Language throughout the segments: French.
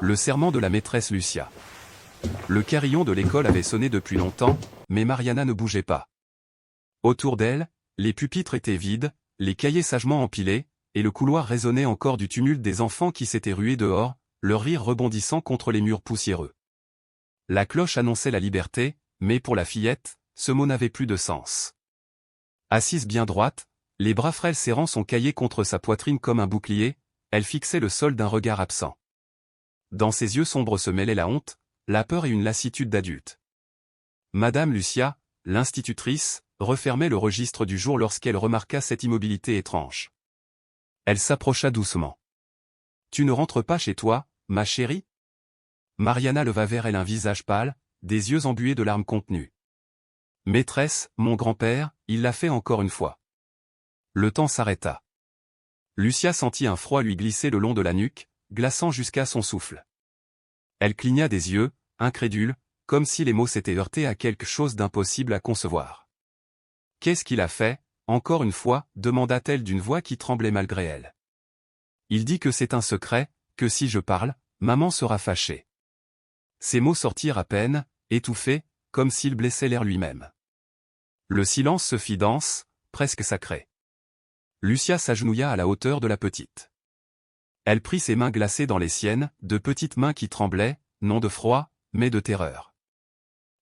Le serment de la maîtresse Lucia. Le carillon de l'école avait sonné depuis longtemps, mais Mariana ne bougeait pas. Autour d'elle, les pupitres étaient vides, les cahiers sagement empilés, et le couloir résonnait encore du tumulte des enfants qui s'étaient rués dehors, leur rire rebondissant contre les murs poussiéreux. La cloche annonçait la liberté, mais pour la fillette, ce mot n'avait plus de sens. Assise bien droite, les bras frêles serrant son cahier contre sa poitrine comme un bouclier, elle fixait le sol d'un regard absent. Dans ses yeux sombres se mêlaient la honte, la peur et une lassitude d'adulte. Madame Lucia, l'institutrice, refermait le registre du jour lorsqu'elle remarqua cette immobilité étrange. Elle s'approcha doucement. « Tu ne rentres pas chez toi, ma chérie ?» Mariana leva vers elle un visage pâle, des yeux embués de larmes contenues. « Maîtresse, mon grand-père, il l'a fait encore une fois. » Le temps s'arrêta. Lucia sentit un froid lui glisser le long de la nuque, glaçant jusqu'à son souffle. Elle cligna des yeux, incrédule, comme si les mots s'étaient heurtés à quelque chose d'impossible à concevoir. « Qu'est-ce qu'il a fait, encore une fois ?» demanda-t-elle d'une voix qui tremblait malgré elle. « Il dit que c'est un secret, que si je parle, maman sera fâchée. » Ces mots sortirent à peine, étouffés, comme s'il blessait l'air lui-même. Le silence se fit dense, presque sacré. Lucia s'agenouilla à la hauteur de la petite. Elle prit ses mains glacées dans les siennes, de petites mains qui tremblaient, non de froid, mais de terreur.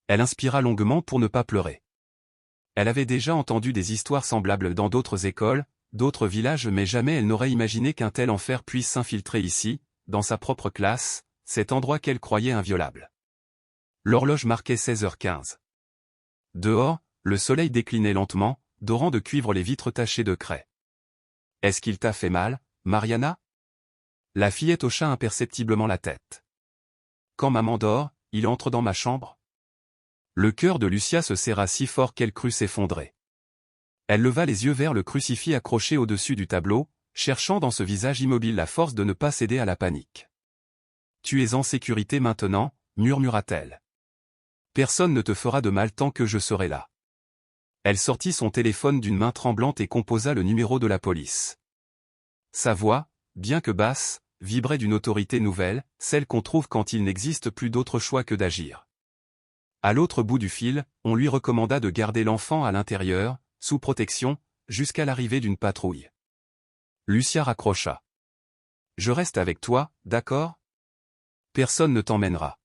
Elle inspira longuement pour ne pas pleurer. Elle avait déjà entendu des histoires semblables dans d'autres écoles, d'autres villages, mais jamais elle n'aurait imaginé qu'un tel enfer puisse s'infiltrer ici, dans sa propre classe, cet endroit qu'elle croyait inviolable. L'horloge marquait 16h15. Dehors, le soleil déclinait lentement, dorant de cuivre les vitres tachées de craie. « Est-ce qu'il t'a fait mal, Mariana ?» La fillette hocha imperceptiblement la tête. « Quand maman dort, il entre dans ma chambre ?» Le cœur de Lucia se serra si fort qu'elle crut s'effondrer. Elle leva les yeux vers le crucifix accroché au-dessus du tableau, cherchant dans ce visage immobile la force de ne pas céder à la panique. « Tu es en sécurité maintenant, » murmura-t-elle. « Personne ne te fera de mal tant que je serai là. » Elle sortit son téléphone d'une main tremblante et composa le numéro de la police. Sa voix, bien que basse, vibrait d'une autorité nouvelle, celle qu'on trouve quand il n'existe plus d'autre choix que d'agir. À l'autre bout du fil, on lui recommanda de garder l'enfant à l'intérieur, sous protection, jusqu'à l'arrivée d'une patrouille. Lucia raccrocha. « Je reste avec toi, d'accord ? Personne ne t'emmènera. »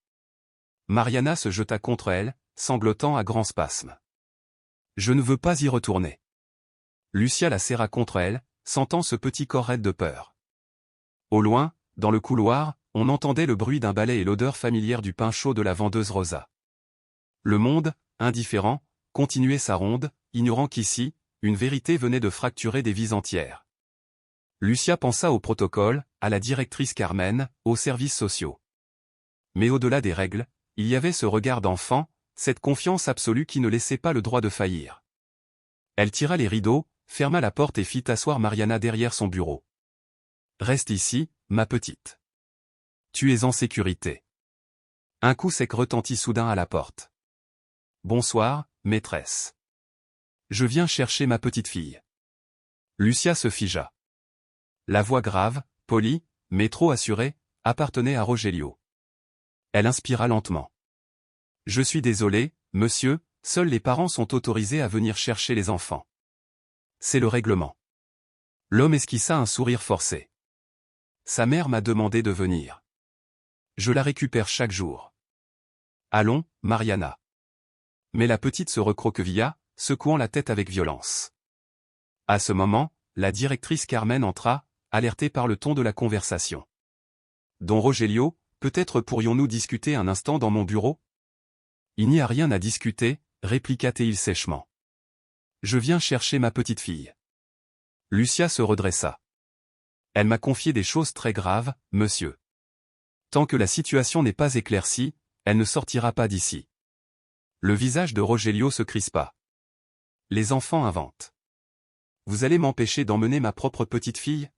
Mariana se jeta contre elle, sanglotant à grands spasmes. « Je ne veux pas y retourner. » Lucia la serra contre elle, sentant ce petit corps raide de peur. Au loin, dans le couloir, on entendait le bruit d'un balai et l'odeur familière du pain chaud de la vendeuse Rosa. Le monde, indifférent, continuait sa ronde, ignorant qu'ici, une vérité venait de fracturer des vies entières. Lucia pensa au protocole, à la directrice Carmen, aux services sociaux. Mais au-delà des règles, il y avait ce regard d'enfant, cette confiance absolue qui ne laissait pas le droit de faillir. Elle tira les rideaux, ferma la porte et fit asseoir Mariana derrière son bureau. « Reste ici, ma petite. Tu es en sécurité. » Un coup sec retentit soudain à la porte. « Bonsoir, maîtresse. Je viens chercher ma petite fille. » Lucia se figea. La voix grave, polie, mais trop assurée, appartenait à Rogelio. Elle inspira lentement. « Je suis désolé, monsieur, seuls les parents sont autorisés à venir chercher les enfants. C'est le règlement. » L'homme esquissa un sourire forcé. « Sa mère m'a demandé de venir. Je la récupère chaque jour. Allons, Mariana. » Mais la petite se recroquevilla, secouant la tête avec violence. À ce moment, la directrice Carmen entra, alertée par le ton de la conversation. « Don Rogelio, peut-être pourrions-nous discuter un instant dans mon bureau ?»« Il n'y a rien à discuter, » répliqua-t-il sèchement. « Je viens chercher ma petite fille. » Lucia se redressa. « Elle m'a confié des choses très graves, monsieur. Tant que la situation n'est pas éclaircie, elle ne sortira pas d'ici. » Le visage de Rogelio se crispa. « Les enfants inventent. Vous allez m'empêcher d'emmener ma propre petite fille ?»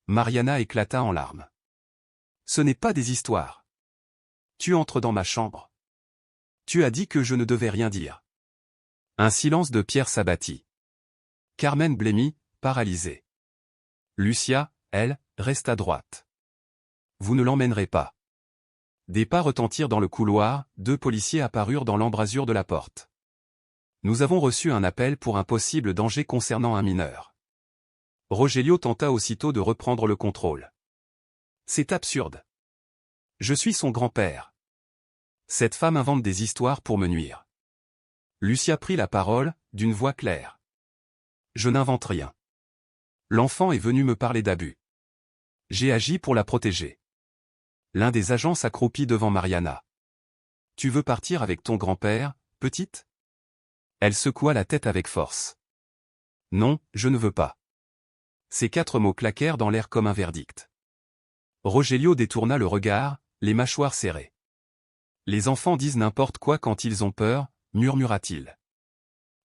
Mariana éclata en larmes. « Ce n'est pas des histoires. Tu entres dans ma chambre. Tu as dit que je ne devais rien dire. » Un silence de pierre s'abattit. Carmen blêmit, paralysée. Lucia, elle, resta droite. vous ne l'emmènerez pas. Des pas retentirent dans le couloir, 2 policiers apparurent dans l'embrasure de la porte. Nous avons reçu un appel pour un possible danger concernant un mineur. Rogelio tenta aussitôt de reprendre le contrôle. C'est absurde. Je suis son grand-père. Cette femme invente des histoires pour me nuire. Lucia prit la parole, d'une voix claire. Je n'invente rien. L'enfant est venu me parler d'abus. J'ai agi pour la protéger. L'un des agents s'accroupit devant Mariana. Tu veux partir avec ton grand-père, petite? Elle secoua la tête avec force. Non, je ne veux pas. Ces 4 mots claquèrent dans l'air comme un verdict. Rogelio détourna le regard, les mâchoires serrées. Les enfants disent n'importe quoi quand ils ont peur, murmura-t-il.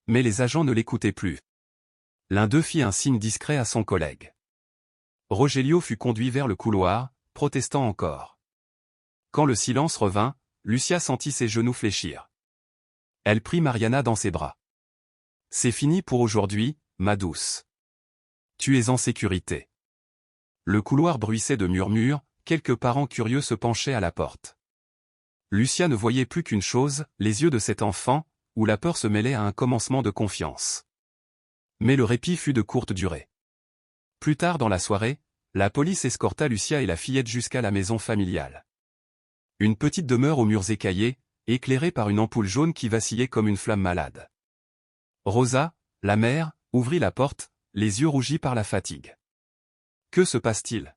Mais les agents ne l'écoutaient plus. L'un d'eux fit un signe discret à son collègue. Rogelio fut conduit vers le couloir, protestant encore. Quand le silence revint, Lucia sentit ses genoux fléchir. Elle prit Mariana dans ses bras. C'est fini pour aujourd'hui, ma douce. Tu es en sécurité. Le couloir bruissait de murmures, quelques parents curieux se penchaient à la porte. Lucia ne voyait plus qu'une chose, les yeux de cet enfant, où la peur se mêlait à un commencement de confiance. Mais le répit fut de courte durée. Plus tard dans la soirée, la police escorta Lucia et la fillette jusqu'à la maison familiale. Une petite demeure aux murs écaillés, éclairée par une ampoule jaune qui vacillait comme une flamme malade. Rosa, la mère, ouvrit la porte, les yeux rougis par la fatigue. Que se passe-t-il?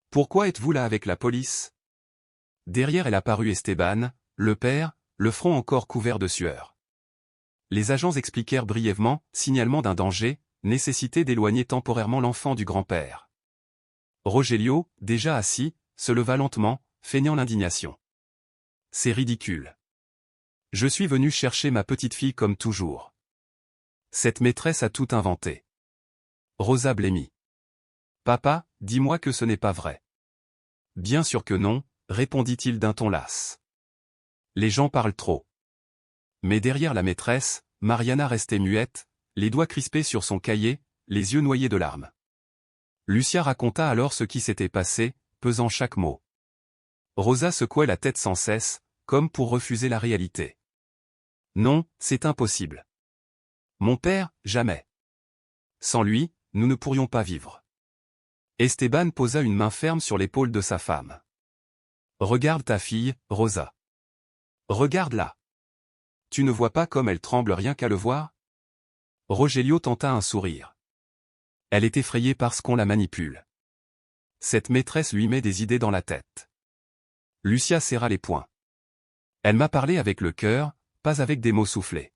Pourquoi êtes-vous là avec la police? Derrière elle apparut Esteban, le père, le front encore couvert de sueur. Les agents expliquèrent brièvement, signalement d'un danger, nécessité d'éloigner temporairement l'enfant du grand-père. Rogelio, déjà assis, se leva lentement, feignant l'indignation. C'est ridicule. Je suis venu chercher ma petite fille comme toujours. Cette maîtresse a tout inventé. Rosa blêmit. Papa, dis-moi que ce n'est pas vrai. Bien sûr que non, répondit-il d'un ton las. Les gens parlent trop. Mais derrière la maîtresse, Mariana restait muette, les doigts crispés sur son cahier, les yeux noyés de larmes. Lucia raconta alors ce qui s'était passé, pesant chaque mot. Rosa secouait la tête sans cesse, comme pour refuser la réalité. Non, c'est impossible. Mon père, jamais. Sans lui, nous ne pourrions pas vivre. Esteban posa une main ferme sur l'épaule de sa femme. Regarde ta fille, Rosa. Regarde-la. Tu ne vois pas comme elle tremble rien qu'à le voir? Rogelio tenta un sourire. Elle est effrayée parce qu'on la manipule. Cette maîtresse lui met des idées dans la tête. Lucia serra les poings. Elle m'a parlé avec le cœur, pas avec des mots soufflés.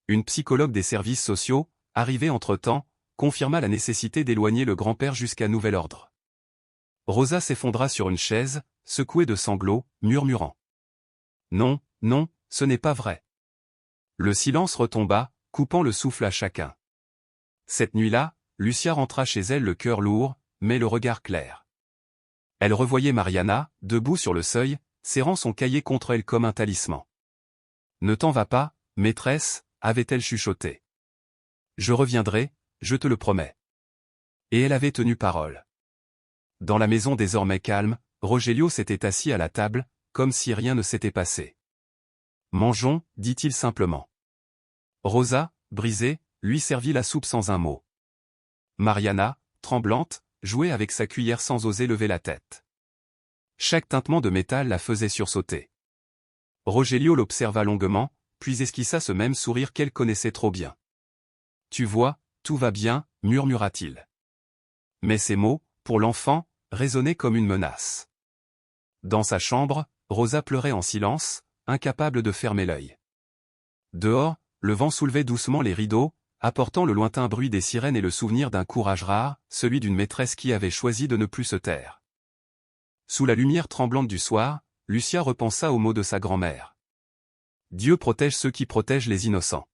Une psychologue des services sociaux, arrivée entre-temps, confirma la nécessité d'éloigner le grand-père jusqu'à nouvel ordre. Rosa s'effondra sur une chaise, secouée de sanglots, murmurant. Non, non, ce n'est pas vrai. Le silence retomba, coupant le souffle à chacun. Cette nuit-là, Lucia rentra chez elle le cœur lourd, mais le regard clair. Elle revoyait Mariana, debout sur le seuil, serrant son cahier contre elle comme un talisman. Ne t'en va pas, maîtresse, avait-elle chuchoté. Je reviendrai, je te le promets. Et elle avait tenu parole. Dans la maison désormais calme, Rogelio s'était assis à la table, comme si rien ne s'était passé. Mangeons, dit-il simplement. Rosa, brisée, lui servit la soupe sans un mot. Mariana, tremblante, jouait avec sa cuillère sans oser lever la tête. Chaque tintement de métal la faisait sursauter. Rogelio l'observa longuement, puis esquissa ce même sourire qu'elle connaissait trop bien. Tu vois, tout va bien, murmura-t-il. Mais ces mots, pour l'enfant, résonnaient comme une menace. Dans sa chambre, Rosa pleurait en silence, incapable de fermer l'œil. Dehors, le vent soulevait doucement les rideaux, apportant le lointain bruit des sirènes et le souvenir d'un courage rare, celui d'une maîtresse qui avait choisi de ne plus se taire. Sous la lumière tremblante du soir, Lucia repensa aux mots de sa grand-mère. Dieu protège ceux qui protègent les innocents.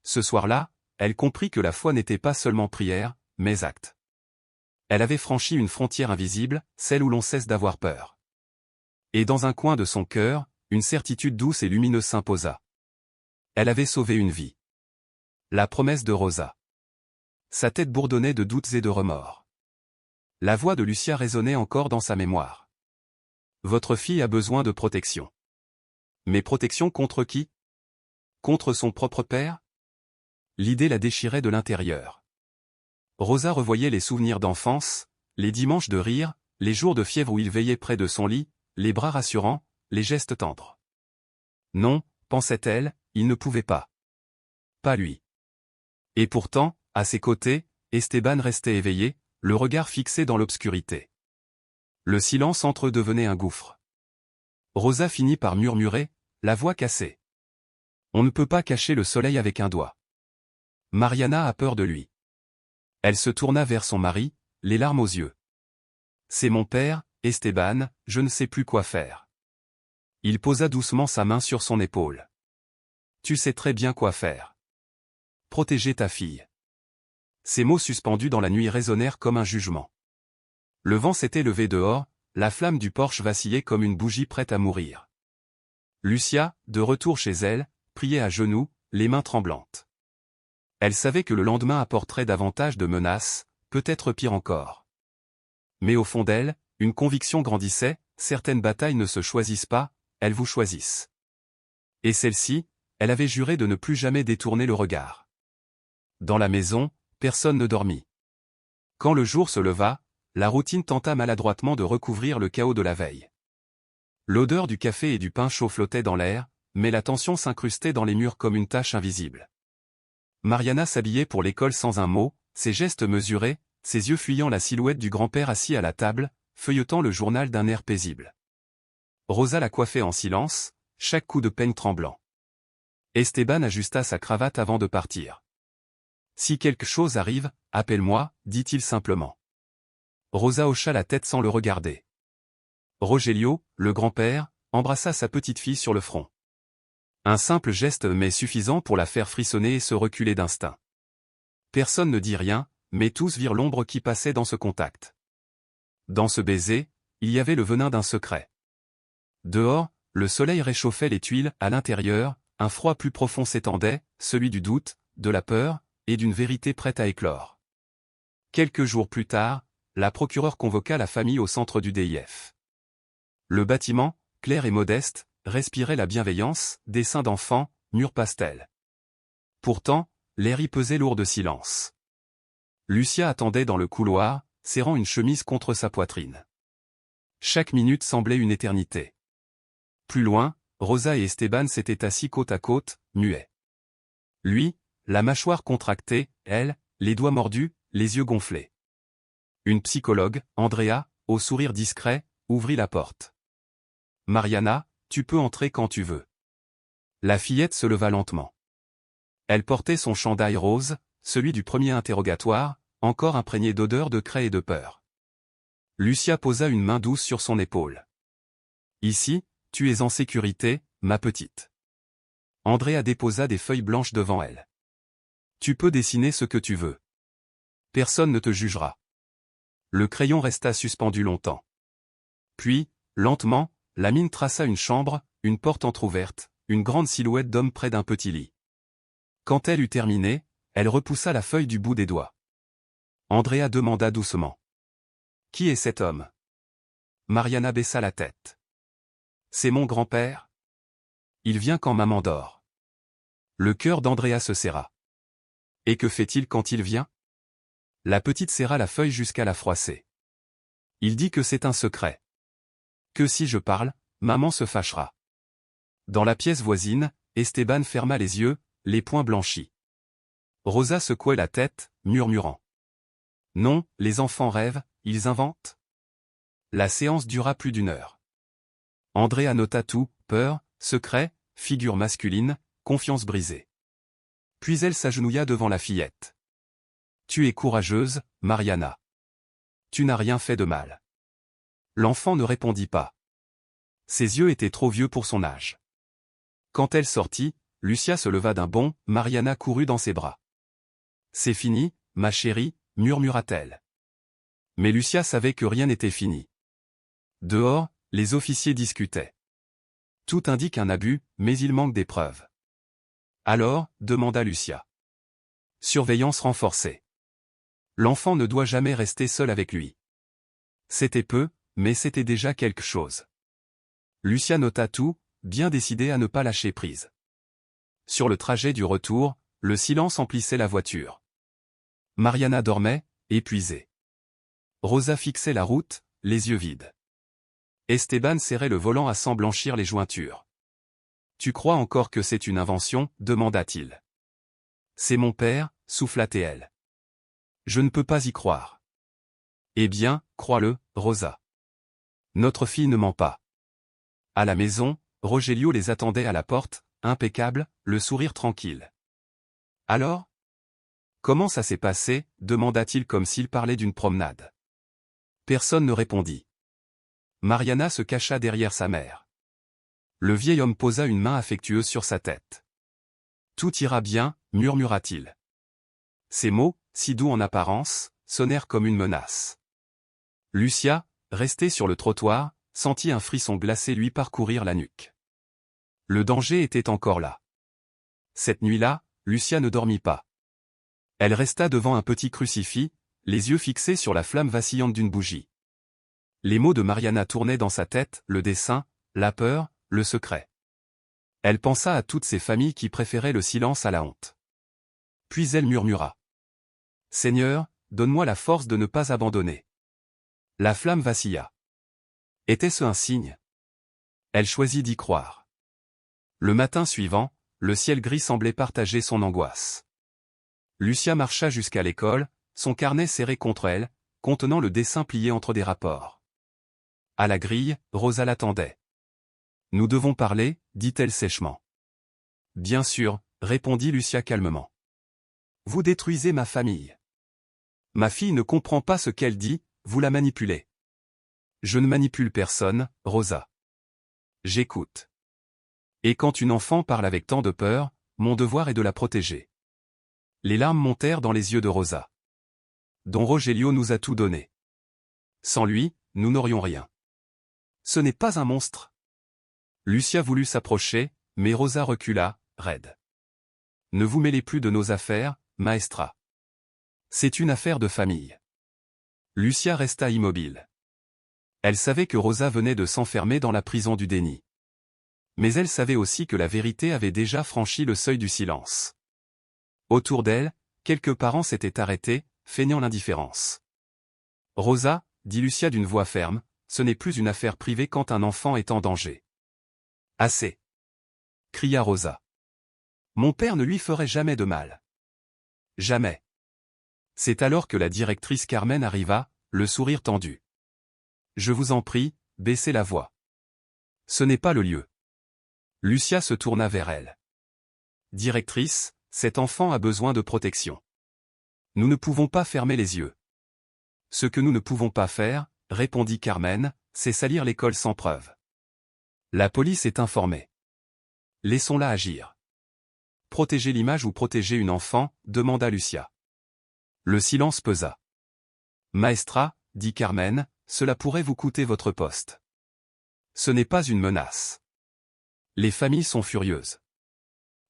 Ce soir-là, elle comprit que la foi n'était pas seulement prière, mais acte. Elle avait franchi une frontière invisible, celle où l'on cesse d'avoir peur. Et dans un coin de son cœur, une certitude douce et lumineuse s'imposa. Elle avait sauvé une vie. La promesse de Rosa. Sa tête bourdonnait de doutes et de remords. La voix de Lucia résonnait encore dans sa mémoire. Votre fille a besoin de protection. Mais protection contre qui? Contre son propre père? L'idée la déchirait de l'intérieur. Rosa revoyait les souvenirs d'enfance, les dimanches de rire, les jours de fièvre où il veillait près de son lit, les bras rassurants, les gestes tendres. Non, pensait-elle, il ne pouvait pas. Pas lui. Et pourtant, à ses côtés, Esteban restait éveillé, le regard fixé dans l'obscurité. Le silence entre eux devenait un gouffre. Rosa finit par murmurer, la voix cassée. On ne peut pas cacher le soleil avec un doigt. Mariana a peur de lui. Elle se tourna vers son mari, les larmes aux yeux. C'est mon père, Esteban, je ne sais plus quoi faire. Il posa doucement sa main sur son épaule. Tu sais très bien quoi faire. Protéger ta fille. Ces mots suspendus dans la nuit résonnèrent comme un jugement. Le vent s'était levé dehors, la flamme du porche vacillait comme une bougie prête à mourir. Lucia, de retour chez elle, priait à genoux, les mains tremblantes. Elle savait que le lendemain apporterait davantage de menaces, peut-être pire encore. Mais au fond d'elle, une conviction grandissait, certaines batailles ne se choisissent pas, elles vous choisissent. Et celle-ci, elle avait juré de ne plus jamais détourner le regard. Dans la maison, personne ne dormit. Quand le jour se leva, la routine tenta maladroitement de recouvrir le chaos de la veille. L'odeur du café et du pain chaud flottait dans l'air, mais la tension s'incrustait dans les murs comme une tache invisible. Mariana s'habillait pour l'école sans un mot, ses gestes mesurés, ses yeux fuyant la silhouette du grand-père assis à la table, feuilletant le journal d'un air paisible. Rosa la coiffait en silence, chaque coup de peigne tremblant. Esteban ajusta sa cravate avant de partir. Si quelque chose arrive, appelle-moi, dit-il simplement. Rosa hocha la tête sans le regarder. Rogelio, le grand-père, embrassa sa petite-fille sur le front. Un simple geste mais suffisant pour la faire frissonner et se reculer d'instinct. Personne ne dit rien, mais tous virent l'ombre qui passait dans ce contact. Dans ce baiser, il y avait le venin d'un secret. Dehors, le soleil réchauffait les tuiles, à l'intérieur, un froid plus profond s'étendait, celui du doute, de la peur, et d'une vérité prête à éclore. Quelques jours plus tard, la procureure convoqua la famille au centre du DIF. Le bâtiment, clair et modeste, respirait la bienveillance, dessins d'enfants, murs pastels. Pourtant, l'air y pesait lourd de silence. Lucia attendait dans le couloir, serrant une chemise contre sa poitrine. Chaque minute semblait une éternité. Plus loin, Rosa et Esteban s'étaient assis côte à côte, muets. Lui, la mâchoire contractée, elle, les doigts mordus, les yeux gonflés. Une psychologue, Andrea, au sourire discret, ouvrit la porte. Mariana, tu peux entrer quand tu veux. La fillette se leva lentement. Elle portait son chandail rose, celui du premier interrogatoire, encore imprégné d'odeur de craie et de peur. Lucia posa une main douce sur son épaule. Ici, tu es en sécurité, ma petite. Andrea déposa des feuilles blanches devant elle. Tu peux dessiner ce que tu veux. Personne ne te jugera. Le crayon resta suspendu longtemps. Puis, lentement, la mine traça une chambre, une porte entr'ouverte, une grande silhouette d'homme près d'un petit lit. Quand elle eut terminé, elle repoussa la feuille du bout des doigts. Andrea demanda doucement. Qui est cet homme? Mariana baissa la tête. C'est mon grand-père. Il vient quand maman dort. Le cœur d'Andrea se serra. Et que fait-il quand il vient? La petite serra la feuille jusqu'à la froisser. Il dit que c'est un secret. Que si je parle, maman se fâchera. Dans la pièce voisine, Esteban ferma les yeux, les poings blanchis. Rosa secouait la tête, murmurant. Non, les enfants rêvent, ils inventent. La séance dura plus d'1 heure. Andrea nota tout, peur, secret, figure masculine, confiance brisée. Puis elle s'agenouilla devant la fillette. Tu es courageuse, Mariana. Tu n'as rien fait de mal. L'enfant ne répondit pas. Ses yeux étaient trop vieux pour son âge. Quand elle sortit, Lucia se leva d'un bond, Mariana courut dans ses bras. C'est fini, ma chérie, murmura-t-elle. Mais Lucia savait que rien n'était fini. Dehors, les officiers discutaient. Tout indique un abus, mais il manque des preuves. Alors, demanda Lucia. Surveillance renforcée. L'enfant ne doit jamais rester seul avec lui. C'était peu, mais c'était déjà quelque chose. Lucia nota tout, bien décidée à ne pas lâcher prise. Sur le trajet du retour, le silence emplissait la voiture. Mariana dormait, épuisée. Rosa fixait la route, les yeux vides. Esteban serrait le volant à s'en blanchir les jointures. « Tu crois encore que c'est une invention ?» demanda-t-il. « C'est mon père, souffla-t-elle. Je ne peux pas y croire. » Eh bien, crois-le, Rosa. Notre fille ne ment pas. À la maison, Rogelio les attendait à la porte, impeccable, le sourire tranquille. « Alors ? Comment ça s'est passé ?» demanda-t-il comme s'il parlait d'une promenade. Personne ne répondit. Mariana se cacha derrière sa mère. Le vieil homme posa une main affectueuse sur sa tête. « Tout ira bien, murmura-t-il. Ces mots, si doux en apparence, sonnèrent comme une menace. Lucia, restée sur le trottoir, sentit un frisson glacé lui parcourir la nuque. Le danger était encore là. Cette nuit-là, Lucia ne dormit pas. Elle resta devant un petit crucifix, les yeux fixés sur la flamme vacillante d'une bougie. Les mots de Mariana tournaient dans sa tête, le dessein, la peur, le secret. Elle pensa à toutes ces familles qui préféraient le silence à la honte. Puis elle murmura. « Seigneur, donne-moi la force de ne pas abandonner. » La flamme vacilla. Était-ce un signe? Elle choisit d'y croire. Le matin suivant, le ciel gris semblait partager son angoisse. Lucia marcha jusqu'à l'école, son carnet serré contre elle, contenant le dessin plié entre des rapports. À la grille, Rosa l'attendait. « Nous devons parler, dit-elle sèchement. »« Bien sûr, répondit Lucia calmement. Vous détruisez ma famille. Ma fille ne comprend pas ce qu'elle dit, vous la manipulez. Je ne manipule personne, Rosa. J'écoute. Et quand une enfant parle avec tant de peur, mon devoir est de la protéger. » Les larmes montèrent dans les yeux de Rosa. Don Rogelio nous a tout donné. Sans lui, nous n'aurions rien. Ce n'est pas un monstre. Lucia voulut s'approcher, mais Rosa recula, raide. Ne vous mêlez plus de nos affaires, maestra. C'est une affaire de famille. Lucia resta immobile. Elle savait que Rosa venait de s'enfermer dans la prison du déni. Mais elle savait aussi que la vérité avait déjà franchi le seuil du silence. Autour d'elle, quelques parents s'étaient arrêtés, feignant l'indifférence. « Rosa, dit Lucia d'une voix ferme, ce n'est plus une affaire privée quand un enfant est en danger. »« Assez !» cria Rosa. « Mon père ne lui ferait jamais de mal. »« Jamais. » C'est alors que la directrice Carmen arriva, le sourire tendu. « Je vous en prie, baissez la voix. Ce n'est pas le lieu. » Lucia se tourna vers elle. « Directrice, cet enfant a besoin de protection. Nous ne pouvons pas fermer les yeux. » « Ce que nous ne pouvons pas faire, répondit Carmen, c'est salir l'école sans preuve. La police est informée. Laissons-la agir. »« Protéger l'image ou protéger une enfant ?» demanda Lucia. Le silence pesa. « Maestra, dit Carmen, cela pourrait vous coûter votre poste. Ce n'est pas une menace. Les familles sont furieuses. »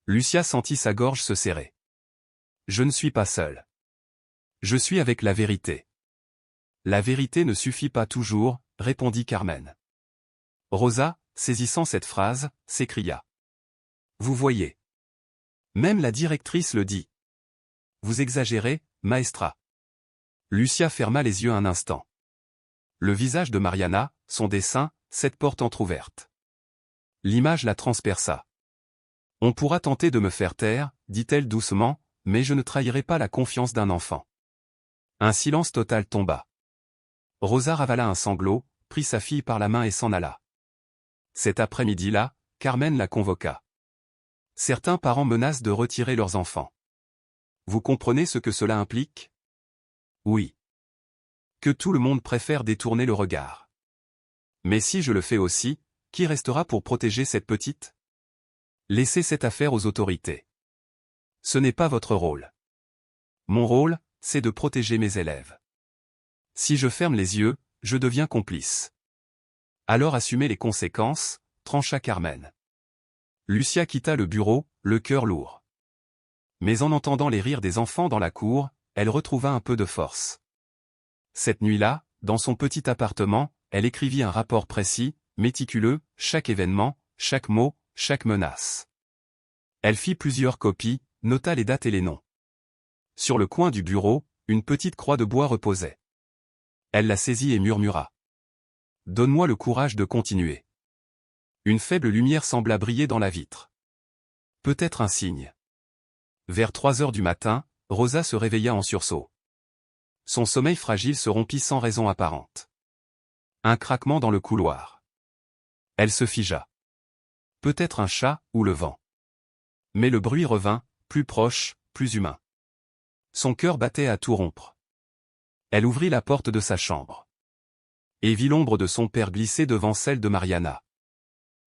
Lucia sentit sa gorge se serrer. « Je ne suis pas seule. Je suis avec la vérité. » « La vérité ne suffit pas toujours, répondit Carmen. Rosa, saisissant cette phrase, s'écria. « Vous voyez. Même la directrice le dit. Vous exagérez, maestra. » Lucia ferma les yeux un instant. Le visage de Mariana, son dessin, cette porte entr'ouverte. L'image la transperça. « On pourra tenter de me faire taire, dit-elle doucement, mais je ne trahirai pas la confiance d'un enfant. » Un silence total tomba. Rosa ravala un sanglot, prit sa fille par la main et s'en alla. Cet après-midi-là, Carmen la convoqua. Certains parents menacent de retirer leurs enfants. Vous comprenez ce que cela implique? Oui. Que tout le monde préfère détourner le regard. Mais si je le fais aussi, qui restera pour protéger cette petite? Laissez cette affaire aux autorités. Ce n'est pas votre rôle. Mon rôle, c'est de protéger mes élèves. Si je ferme les yeux, je deviens complice. Alors assumez les conséquences, trancha Carmen. Lucia quitta le bureau, le cœur lourd. Mais en entendant les rires des enfants dans la cour, elle retrouva un peu de force. Cette nuit-là, dans son petit appartement, elle écrivit un rapport précis, méticuleux, chaque événement, chaque mot, chaque menace. Elle fit plusieurs copies, nota les dates et les noms. Sur le coin du bureau, une petite croix de bois reposait. Elle la saisit et murmura. « Donne-moi le courage de continuer. » Une faible lumière sembla briller dans la vitre. Peut-être un signe. Vers 3 heures du matin, Rosa se réveilla en sursaut. Son sommeil fragile se rompit sans raison apparente. Un craquement dans le couloir. Elle se figea. Peut-être un chat, ou le vent. Mais le bruit revint, plus proche, plus humain. Son cœur battait à tout rompre. Elle ouvrit la porte de sa chambre. Et vit l'ombre de son père glisser devant celle de Mariana.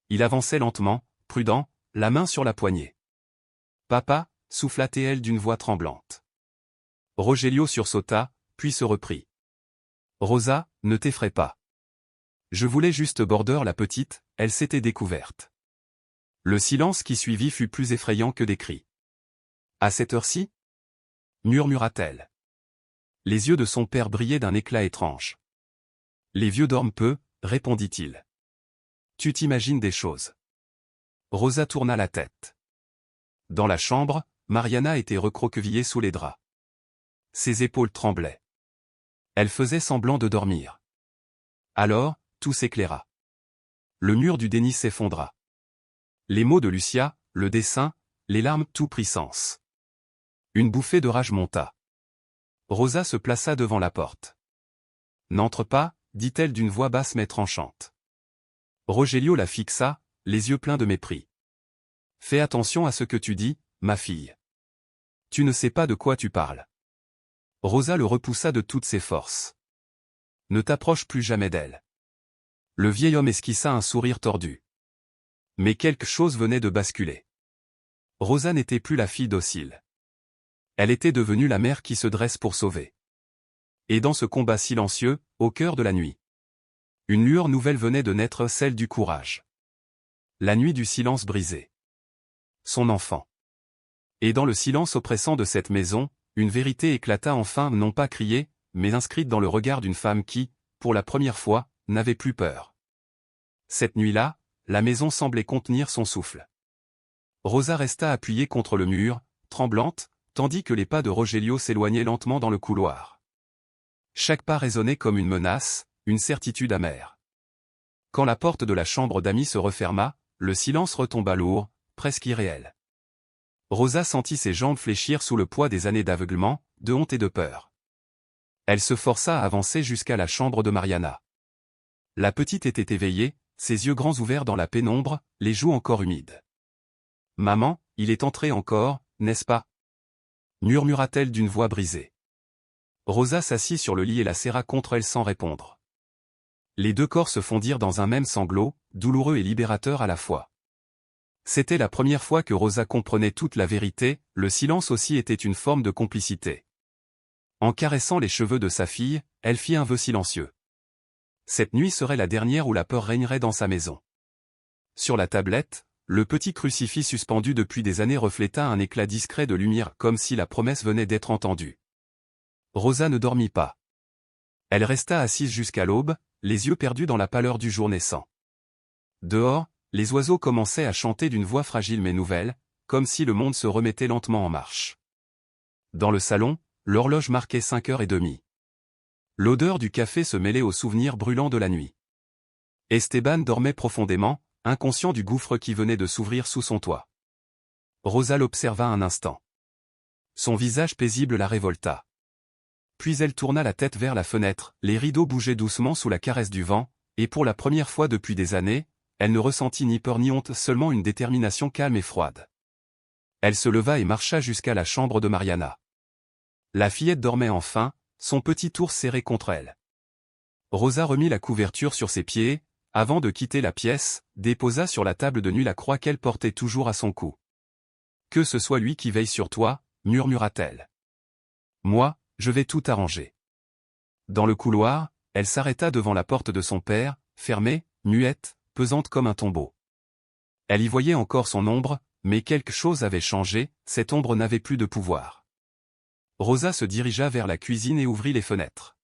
Il avançait lentement, prudent, la main sur la poignée. « Papa » souffla-t-elle d'une voix tremblante. Rogelio sursauta, puis se reprit. « Rosa, ne t'effraie pas. Je voulais juste border la petite, elle s'était découverte. » Le silence qui suivit fut plus effrayant que des cris. « À cette heure-ci » murmura-t-elle. Les yeux de son père brillaient d'un éclat étrange. « Les vieux dorment peu » répondit-il. « Tu t'imagines des choses. » Rosa tourna la tête. Dans la chambre, Mariana était recroquevillée sous les draps. Ses épaules tremblaient. Elle faisait semblant de dormir. Alors, tout s'éclaira. Le mur du déni s'effondra. Les mots de Lucia, le dessin, les larmes, tout prit sens. Une bouffée de rage monta. Rosa se plaça devant la porte. « N'entre pas » dit-elle d'une voix basse mais tranchante. Rogelio la fixa, les yeux pleins de mépris. « Fais attention à ce que tu dis, ma fille. Tu ne sais pas de quoi tu parles. » Rosa le repoussa de toutes ses forces. « Ne t'approche plus jamais d'elle. » Le vieil homme esquissa un sourire tordu. Mais quelque chose venait de basculer. Rosa n'était plus la fille docile. Elle était devenue la mère qui se dresse pour sauver. Et dans ce combat silencieux, au cœur de la nuit, une lueur nouvelle venait de naître, celle du courage. La nuit du silence brisé. Son enfant. Et dans le silence oppressant de cette maison, une vérité éclata enfin, non pas criée, mais inscrite dans le regard d'une femme qui, pour la première fois, n'avait plus peur. Cette nuit-là, la maison semblait contenir son souffle. Rosa resta appuyée contre le mur, tremblante, tandis que les pas de Rogelio s'éloignaient lentement dans le couloir. Chaque pas résonnait comme une menace, une certitude amère. Quand la porte de la chambre d'amis se referma, le silence retomba lourd, presque irréel. Rosa sentit ses jambes fléchir sous le poids des années d'aveuglement, de honte et de peur. Elle se força à avancer jusqu'à la chambre de Mariana. La petite était éveillée, ses yeux grands ouverts dans la pénombre, les joues encore humides. « Maman, il est entré encore, n'est-ce pas » murmura-t-elle d'une voix brisée. Rosa s'assit sur le lit et la serra contre elle sans répondre. Les deux corps se fondirent dans un même sanglot, douloureux et libérateur à la fois. C'était la première fois que Rosa comprenait toute la vérité, le silence aussi était une forme de complicité. En caressant les cheveux de sa fille, elle fit un vœu silencieux. Cette nuit serait la dernière où la peur régnerait dans sa maison. Sur la tablette, le petit crucifix suspendu depuis des années refléta un éclat discret de lumière comme si la promesse venait d'être entendue. Rosa ne dormit pas. Elle resta assise jusqu'à l'aube, les yeux perdus dans la pâleur du jour naissant. Dehors, les oiseaux commençaient à chanter d'une voix fragile mais nouvelle, comme si le monde se remettait lentement en marche. Dans le salon, l'horloge marquait 5h30. L'odeur du café se mêlait aux souvenirs brûlants de la nuit. Esteban dormait profondément, inconscient du gouffre qui venait de s'ouvrir sous son toit. Rosa l'observa un instant. Son visage paisible la révolta. Puis elle tourna la tête vers la fenêtre, les rideaux bougeaient doucement sous la caresse du vent, et pour la première fois depuis des années, elle ne ressentit ni peur ni honte, seulement une détermination calme et froide. Elle se leva et marcha jusqu'à la chambre de Mariana. La fillette dormait enfin, son petit ours serré contre elle. Rosa remit la couverture sur ses pieds, avant de quitter la pièce, déposa sur la table de nuit la croix qu'elle portait toujours à son cou. « Que ce soit lui qui veille sur toi, » murmura-t-elle. « Moi, je vais tout arranger. » Dans le couloir, elle s'arrêta devant la porte de son père, fermée, muette, pesante comme un tombeau. Elle y voyait encore son ombre, mais quelque chose avait changé, cette ombre n'avait plus de pouvoir. Rosa se dirigea vers la cuisine et ouvrit les fenêtres.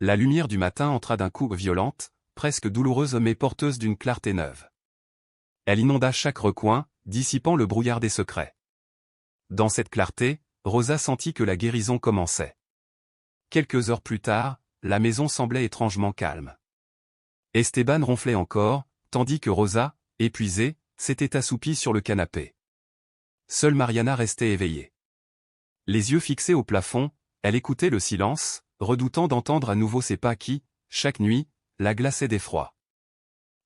la lumière du matin entra d'un coup violente, presque douloureuse mais porteuse d'une clarté neuve. Elle inonda chaque recoin, dissipant le brouillard des secrets. Dans cette clarté, Rosa sentit que la guérison commençait. Quelques heures plus tard, la maison semblait étrangement calme. Esteban ronflait encore, tandis que Rosa, épuisée, s'était assoupie sur le canapé. Seule Mariana restait éveillée. Les yeux fixés au plafond, elle écoutait le silence, redoutant d'entendre à nouveau ses pas qui, chaque nuit, la glaçaient d'effroi.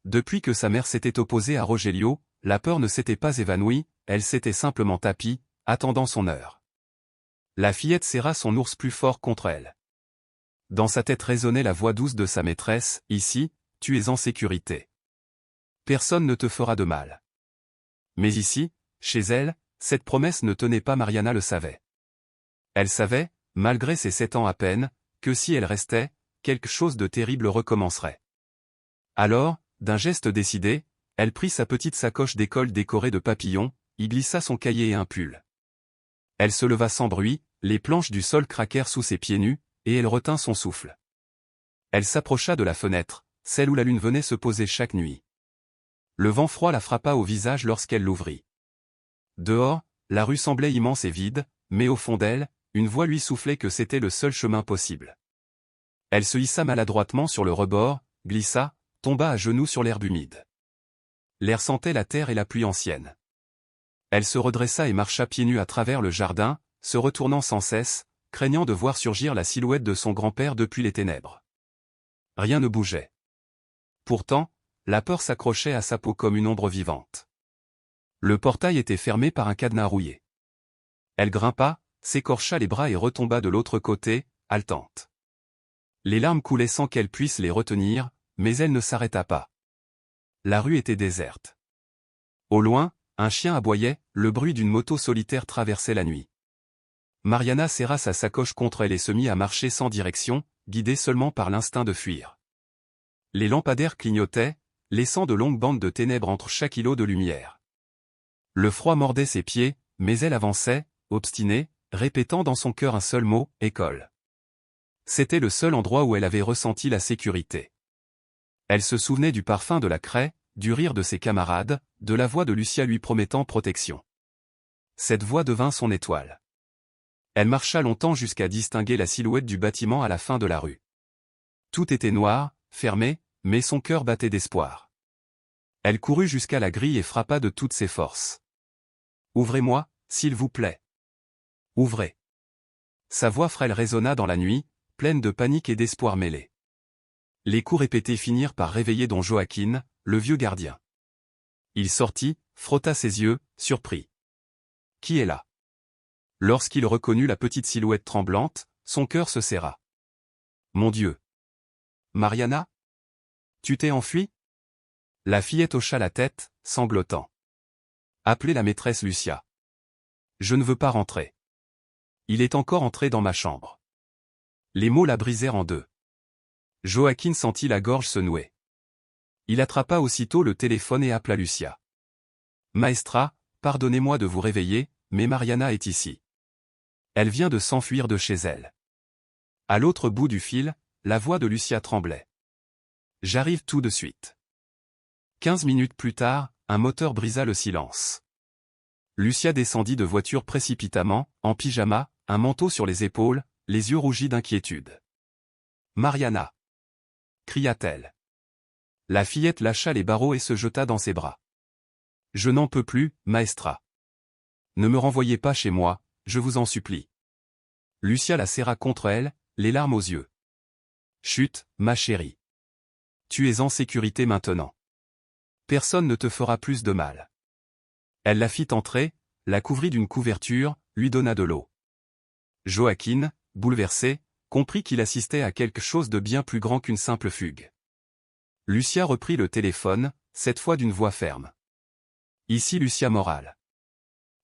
Depuis que sa mère s'était opposée à Rogelio, la peur ne s'était pas évanouie, elle s'était simplement tapie, attendant son heure. La fillette serra son ours plus fort contre elle. Dans sa tête résonnait la voix douce de sa maîtresse, « Ici, tu es en sécurité. Personne ne te fera de mal. » Mais ici, chez elle, cette promesse ne tenait pas. Mariana le savait. Elle savait, malgré ses 7 ans à peine, que si elle restait, quelque chose de terrible recommencerait. Alors, d'un geste décidé, elle prit sa petite sacoche d'école décorée de papillons, y glissa son cahier et un pull. Elle se leva sans bruit, les planches du sol craquèrent sous ses pieds nus, et elle retint son souffle. Elle s'approcha de la fenêtre, celle où la lune venait se poser chaque nuit. Le vent froid la frappa au visage lorsqu'elle l'ouvrit. Dehors, la rue semblait immense et vide, mais au fond d'elle, une voix lui soufflait que c'était le seul chemin possible. Elle se hissa maladroitement sur le rebord, glissa, tomba à genoux sur l'herbe humide. L'air sentait la terre et la pluie ancienne. Elle se redressa et marcha pieds nus à travers le jardin, se retournant sans cesse, craignant de voir surgir la silhouette de son grand-père depuis les ténèbres. Rien ne bougeait. Pourtant, la peur s'accrochait à sa peau comme une ombre vivante. Le portail était fermé par un cadenas rouillé. Elle grimpa, s'écorcha les bras et retomba de l'autre côté, haletante. Les larmes coulaient sans qu'elle puisse les retenir, mais elle ne s'arrêta pas. La rue était déserte. Au loin, un chien aboyait, le bruit d'une moto solitaire traversait la nuit. Mariana serra sa sacoche contre elle et se mit à marcher sans direction, guidée seulement par l'instinct de fuir. Les lampadaires clignotaient, laissant de longues bandes de ténèbres entre chaque îlot de lumière. Le froid mordait ses pieds, mais elle avançait, obstinée, répétant dans son cœur un seul mot, école. C'était le seul endroit où elle avait ressenti la sécurité. Elle se souvenait du parfum de la craie, du rire de ses camarades, de la voix de Lucia lui promettant protection. Cette voix devint son étoile. Elle marcha longtemps jusqu'à distinguer la silhouette du bâtiment à la fin de la rue. Tout était noir, fermé, mais son cœur battait d'espoir. Elle courut jusqu'à la grille et frappa de toutes ses forces. « Ouvrez-moi, s'il vous plaît. Ouvrez. » Sa voix frêle résonna dans la nuit, pleine de panique et d'espoir mêlés. Les coups répétés finirent par réveiller don Joaquin, le vieux gardien. Il sortit, frotta ses yeux, surpris. « Qui est là ?» Lorsqu'il reconnut la petite silhouette tremblante, son cœur se serra. « Mon Dieu! Mariana? Tu t'es enfuie ?» La fillette hocha la tête, sanglotant. « Appelez la maîtresse Lucia. Je ne veux pas rentrer. Il est encore entré dans ma chambre. » Les mots la brisèrent en deux. Joaquin sentit la gorge se nouer. Il attrapa aussitôt le téléphone et appela Lucia. « Maestra, pardonnez-moi de vous réveiller, mais Mariana est ici. Elle vient de s'enfuir de chez elle. » À l'autre bout du fil, la voix de Lucia tremblait. « J'arrive tout de suite. » 15 minutes plus tard, un moteur brisa le silence. Lucia descendit de voiture précipitamment, en pyjama, un manteau sur les épaules, les yeux rougis d'inquiétude. « Mariana !» cria-t-elle. La fillette lâcha les barreaux et se jeta dans ses bras. « Je n'en peux plus, maestra. Ne me renvoyez pas chez moi, je vous en supplie. » Lucia la serra contre elle, les larmes aux yeux. « Chut, ma chérie. Tu es en sécurité maintenant. Personne ne te fera plus de mal. » Elle la fit entrer, la couvrit d'une couverture, lui donna de l'eau. Joaquin, bouleversé, comprit qu'il assistait à quelque chose de bien plus grand qu'une simple fugue. Lucia reprit le téléphone, cette fois d'une voix ferme. « Ici Lucia Morale.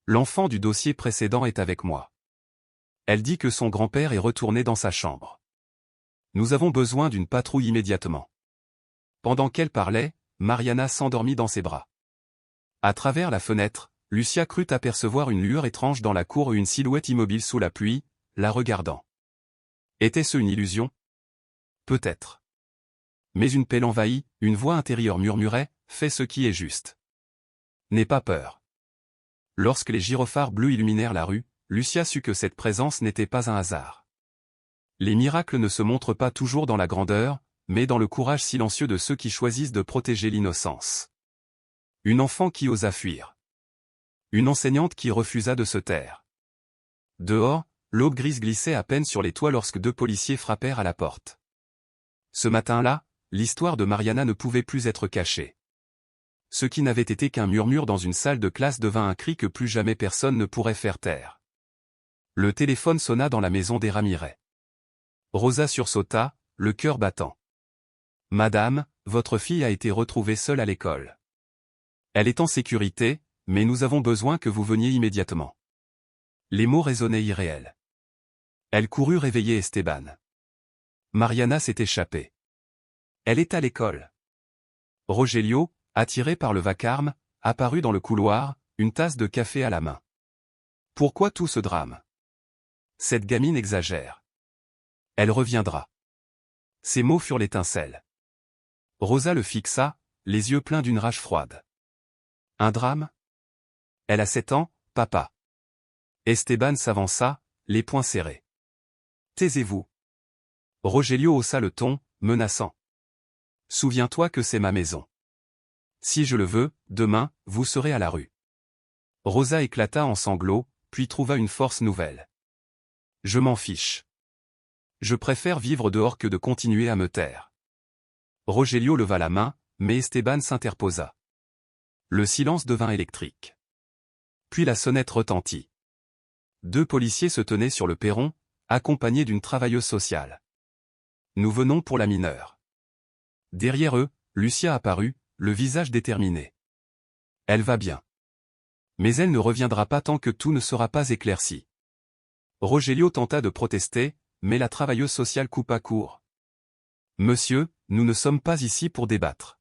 L'enfant du dossier précédent est avec moi. » Elle dit que son grand-père est retourné dans sa chambre. « Nous avons besoin d'une patrouille immédiatement. » Pendant qu'elle parlait, Mariana s'endormit dans ses bras. À travers la fenêtre, Lucia crut apercevoir une lueur étrange dans la cour et une silhouette immobile sous la pluie, la regardant. Était-ce une illusion? Peut-être. Mais une paix l'envahit, une voix intérieure murmurait, « Fais ce qui est juste. N'aie pas peur. » Lorsque les gyrophares bleus illuminèrent la rue, Lucia sut que cette présence n'était pas un hasard. Les miracles ne se montrent pas toujours dans la grandeur, mais dans le courage silencieux de ceux qui choisissent de protéger l'innocence. Une enfant qui osa fuir. Une enseignante qui refusa de se taire. Dehors, l'aube grise glissait à peine sur les toits lorsque 2 policiers frappèrent à la porte. Ce matin-là, l'histoire de Mariana ne pouvait plus être cachée. Ce qui n'avait été qu'un murmure dans une salle de classe devint un cri que plus jamais personne ne pourrait faire taire. Le téléphone sonna dans la maison des Ramirez. Rosa sursauta, le cœur battant. « Madame, votre fille a été retrouvée seule à l'école. Elle est en sécurité, mais nous avons besoin que vous veniez immédiatement. » Les mots résonnaient irréels. Elle courut réveiller Esteban. Mariana s'est échappée. Elle est à l'école. Rogelio, attiré par le vacarme, apparut dans le couloir, une tasse de café à la main. Pourquoi tout ce drame? Cette gamine exagère. Elle reviendra. Ces mots furent l'étincelle. Rosa le fixa, les yeux pleins d'une rage froide. Un drame? Elle a 7 ans, papa. Esteban s'avança, les poings serrés. Taisez-vous. Rogelio haussa le ton, menaçant. Souviens-toi que c'est ma maison. Si je le veux, demain, vous serez à la rue. Rosa éclata en sanglots, puis trouva une force nouvelle. Je m'en fiche. Je préfère vivre dehors que de continuer à me taire. Rogelio leva la main, mais Esteban s'interposa. Le silence devint électrique. Puis la sonnette retentit. 2 policiers se tenaient sur le perron, accompagnés d'une travailleuse sociale. Nous venons pour la mineure. Derrière eux, Lucia apparut, le visage déterminé. Elle va bien. Mais elle ne reviendra pas tant que tout ne sera pas éclairci. Rogelio tenta de protester, mais la travailleuse sociale coupa court. Monsieur, nous ne sommes pas ici pour débattre.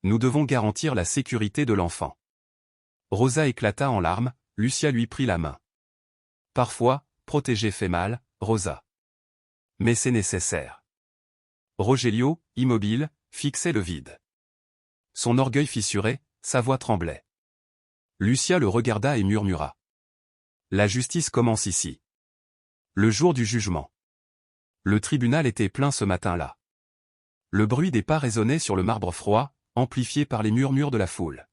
Nous devons garantir la sécurité de l'enfant. Rosa éclata en larmes, Lucia lui prit la main. Parfois, protéger fait mal, Rosa. Mais c'est nécessaire. Rogelio, immobile, fixait le vide. Son orgueil fissuré, sa voix tremblait. Lucia le regarda et murmura. La justice commence ici. Le jour du jugement. Le tribunal était plein ce matin-là. Le bruit des pas résonnait sur le marbre froid, amplifié par les murmures de la foule.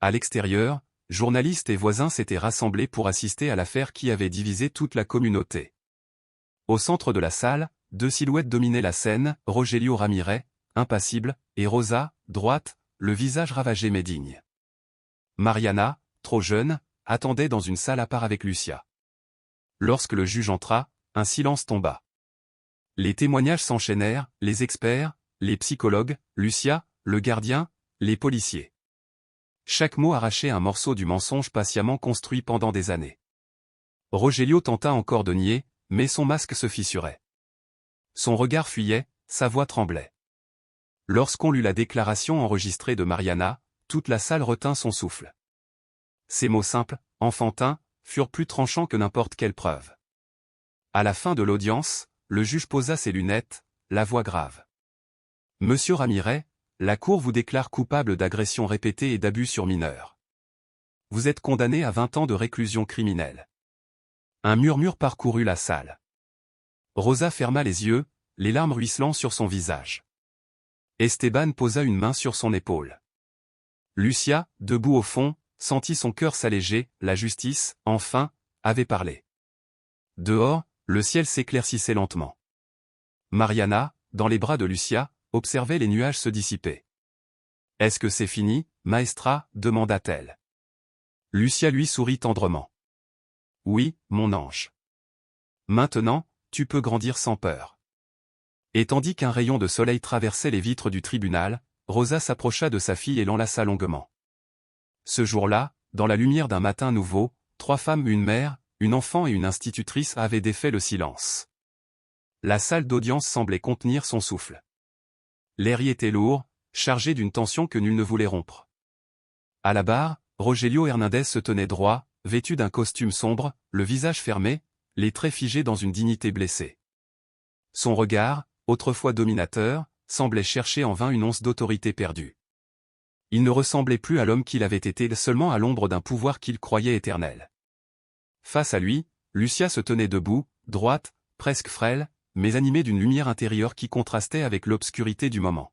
À l'extérieur, journalistes et voisins s'étaient rassemblés pour assister à l'affaire qui avait divisé toute la communauté. Au centre de la salle, 2 silhouettes dominaient la scène, Rogelio Ramirez, impassible, et Rosa, droite, le visage ravagé mais digne. Mariana, trop jeune, attendait dans une salle à part avec Lucia. Lorsque le juge entra, un silence tomba. Les témoignages s'enchaînèrent, les experts, les psychologues, Lucia, le gardien, les policiers. Chaque mot arrachait un morceau du mensonge patiemment construit pendant des années. Rogelio tenta encore de nier, mais son masque se fissurait. Son regard fuyait, sa voix tremblait. Lorsqu'on lut la déclaration enregistrée de Mariana, toute la salle retint son souffle. Ces mots simples, enfantins, furent plus tranchants que n'importe quelle preuve. À la fin de l'audience, le juge posa ses lunettes, la voix grave. « Monsieur Ramirez, la Cour vous déclare coupable d'agression répétée et d'abus sur mineurs. Vous êtes condamné à 20 ans de réclusion criminelle. » Un murmure parcourut la salle. Rosa ferma les yeux, les larmes ruisselant sur son visage. Esteban posa une main sur son épaule. Lucia, debout au fond, sentit son cœur s'alléger, la justice, enfin, avait parlé. Dehors, le ciel s'éclaircissait lentement. Mariana, dans les bras de Lucia, observait les nuages se dissiper. « Est-ce que c'est fini, maestra » demanda-t-elle. Lucia lui sourit tendrement. « Oui, mon ange. Maintenant, tu peux grandir sans peur. » Et tandis qu'un rayon de soleil traversait les vitres du tribunal, Rosa s'approcha de sa fille et l'enlaça longuement. Ce jour-là, dans la lumière d'un matin nouveau, 3 femmes, une mère, une enfant et une institutrice avaient défait le silence. La salle d'audience semblait contenir son souffle. L'air y était lourd, chargé d'une tension que nul ne voulait rompre. À la barre, Rogelio Hernandez se tenait droit, vêtu d'un costume sombre, le visage fermé, les traits figés dans une dignité blessée. Son regard, autrefois dominateur, semblait chercher en vain une once d'autorité perdue. Il ne ressemblait plus à l'homme qu'il avait été, seulement à l'ombre d'un pouvoir qu'il croyait éternel. Face à lui, Lucia se tenait debout, droite, presque frêle, mais animée d'une lumière intérieure qui contrastait avec l'obscurité du moment.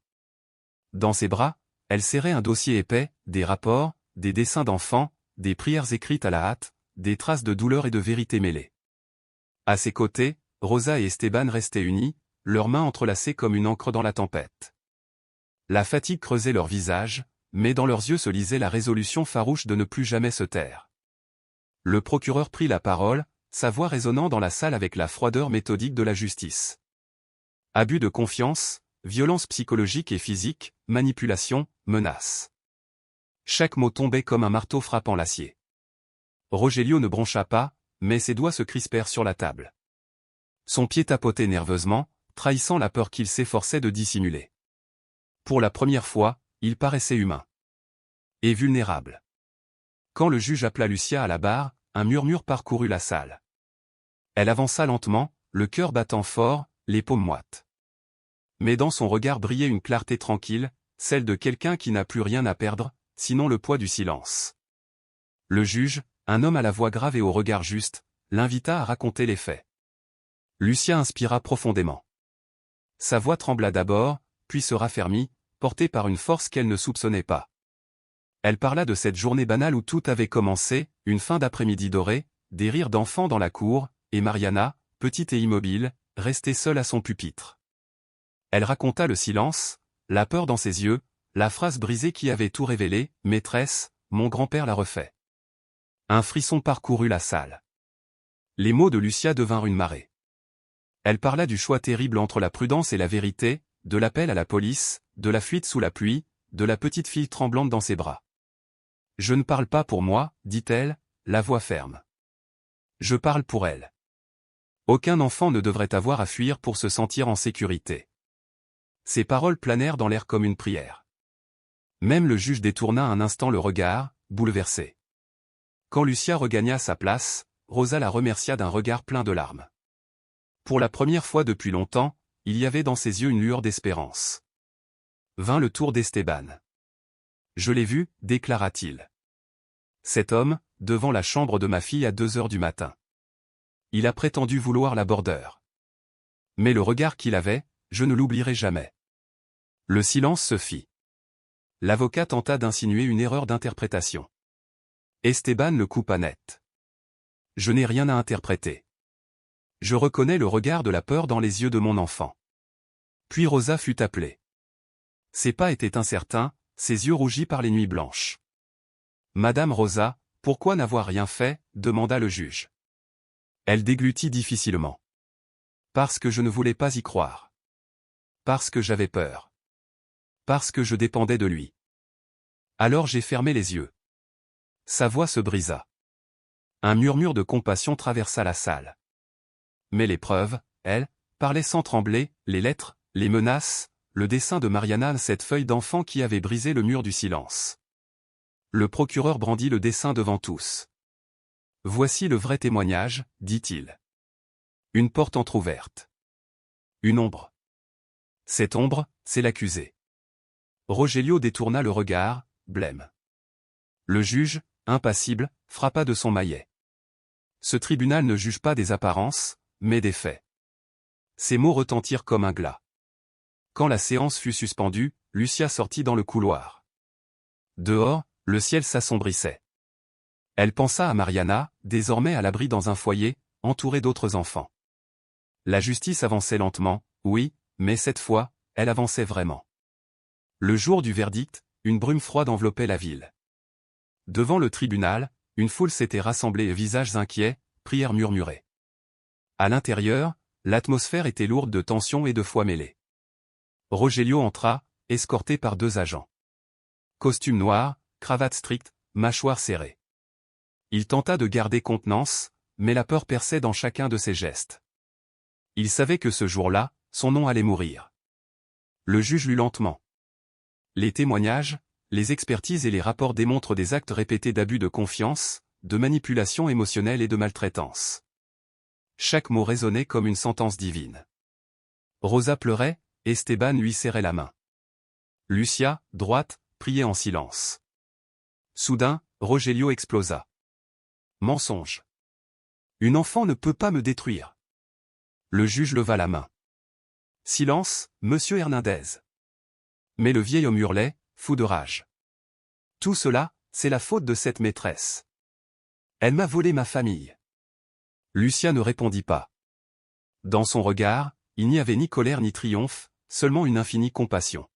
Dans ses bras, elle serrait un dossier épais, des rapports, des dessins d'enfants, des prières écrites à la hâte, des traces de douleur et de vérité mêlées. À ses côtés, Rosa et Esteban restaient unis, leurs mains entrelacées comme une encre dans la tempête. La fatigue creusait leurs visages, mais dans leurs yeux se lisait la résolution farouche de ne plus jamais se taire. Le procureur prit la parole, sa voix résonnant dans la salle avec la froideur méthodique de la justice. Abus de confiance, violence psychologique et physique, manipulation, menace. Chaque mot tombait comme un marteau frappant l'acier. Rogelio ne broncha pas, mais ses doigts se crispèrent sur la table. Son pied tapotait nerveusement, trahissant la peur qu'il s'efforçait de dissimuler. Pour la première fois, il paraissait humain. Et vulnérable. Quand le juge appela Lucia à la barre, un murmure parcourut la salle. Elle avança lentement, le cœur battant fort, les paumes moites. Mais dans son regard brillait une clarté tranquille, celle de quelqu'un qui n'a plus rien à perdre, sinon le poids du silence. Le juge, un homme à la voix grave et au regard juste, l'invita à raconter les faits. Lucia inspira profondément. Sa voix trembla d'abord, puis se raffermit, portée par une force qu'elle ne soupçonnait pas. Elle parla de cette journée banale où tout avait commencé, une fin d'après-midi dorée, des rires d'enfants dans la cour, et Mariana, petite et immobile, restée seule à son pupitre. Elle raconta le silence, la peur dans ses yeux, la phrase brisée qui avait tout révélé, « Maîtresse, mon grand-père l'a refait ». Un frisson parcourut la salle. Les mots de Lucia devinrent une marée. Elle parla du choix terrible entre la prudence et la vérité, de l'appel à la police, de la fuite sous la pluie, de la petite fille tremblante dans ses bras. « Je ne parle pas pour moi, dit-elle, la voix ferme. Je parle pour elle. Aucun enfant ne devrait avoir à fuir pour se sentir en sécurité. » Ces paroles planèrent dans l'air comme une prière. Même le juge détourna un instant le regard, bouleversé. Quand Lucia regagna sa place, Rosa la remercia d'un regard plein de larmes. Pour la première fois depuis longtemps, il y avait dans ses yeux une lueur d'espérance. Vint le tour d'Esteban. « Je l'ai vu, déclara-t-il. Cet homme, devant la chambre de ma fille à 2 heures du matin. Il a prétendu vouloir la border. Mais le regard qu'il avait, je ne l'oublierai jamais. » Le silence se fit. L'avocat tenta d'insinuer une erreur d'interprétation. Esteban le coupa net. « Je n'ai rien à interpréter. Je reconnais le regard de la peur dans les yeux de mon enfant. » Puis Rosa fut appelée. Ses pas étaient incertains, ses yeux rougis par les nuits blanches. « Madame Rosa, pourquoi n'avoir rien fait ?» demanda le juge. Elle déglutit difficilement. « Parce que je ne voulais pas y croire. Parce que j'avais peur. Parce que je dépendais de lui. Alors j'ai fermé les yeux. » Sa voix se brisa. Un murmure de compassion traversa la salle. Mais les preuves, elle, parlait sans trembler, les lettres, les menaces, le dessin de Mariana, cette feuille d'enfant qui avait brisé le mur du silence. Le procureur brandit le dessin devant tous. « Voici le vrai témoignage, dit-il. Une porte entr'ouverte. Une ombre. Cette ombre, c'est l'accusé. » Rogelio détourna le regard, blême. Le juge, impassible, frappa de son maillet. Ce tribunal ne juge pas des apparences, mais des faits. Ces mots retentirent comme un glas. Quand la séance fut suspendue, Lucia sortit dans le couloir. Dehors, le ciel s'assombrissait. Elle pensa à Mariana, désormais à l'abri dans un foyer, entourée d'autres enfants. La justice avançait lentement, oui, mais cette fois, elle avançait vraiment. Le jour du verdict, une brume froide enveloppait la ville. Devant le tribunal, une foule s'était rassemblée, visages inquiets, prières murmurées. À l'intérieur, l'atmosphère était lourde de tension et de foi mêlée. Rogelio entra, escorté par 2 agents. Costume noir, cravate stricte, mâchoire serrée. Il tenta de garder contenance, mais la peur perçait dans chacun de ses gestes. Il savait que ce jour-là, son nom allait mourir. Le juge lut lentement. Les témoignages, les expertises et les rapports démontrent des actes répétés d'abus de confiance, de manipulation émotionnelle et de maltraitance. Chaque mot résonnait comme une sentence divine. Rosa pleurait, Esteban lui serrait la main. Lucia, droite, priait en silence. Soudain, Rogelio explosa. Mensonge. Une enfant ne peut pas me détruire. Le juge leva la main. Silence, monsieur Hernandez. Mais le vieil homme hurlait, fou de rage. Tout cela, c'est la faute de cette maîtresse. Elle m'a volé ma famille. Lucia ne répondit pas. Dans son regard, il n'y avait ni colère ni triomphe, seulement une infinie compassion.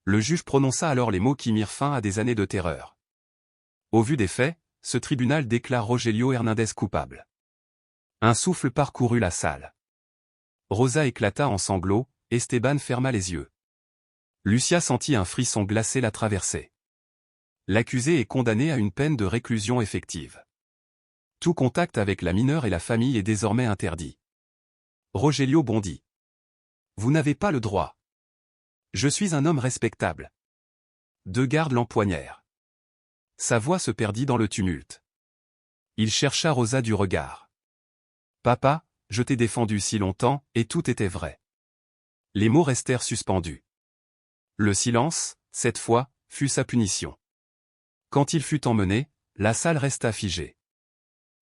Le juge prononça alors les mots qui mirent fin à des années de terreur. Au vu des faits, ce tribunal déclare Rogelio Hernandez coupable. Un souffle parcourut la salle. Rosa éclata en sanglots, Esteban ferma les yeux. Lucia sentit un frisson glacé la traverser. L'accusé est condamné à une peine de réclusion effective. Tout contact avec la mineure et la famille est désormais interdit. Rogelio bondit. Vous n'avez pas le droit. Je suis un homme respectable. Deux gardes l'empoignèrent. Sa voix se perdit dans le tumulte. Il chercha Rosa du regard. Papa, je t'ai défendu si longtemps, et tout était vrai. Les mots restèrent suspendus. Le silence, cette fois, fut sa punition. Quand il fut emmené, la salle resta figée.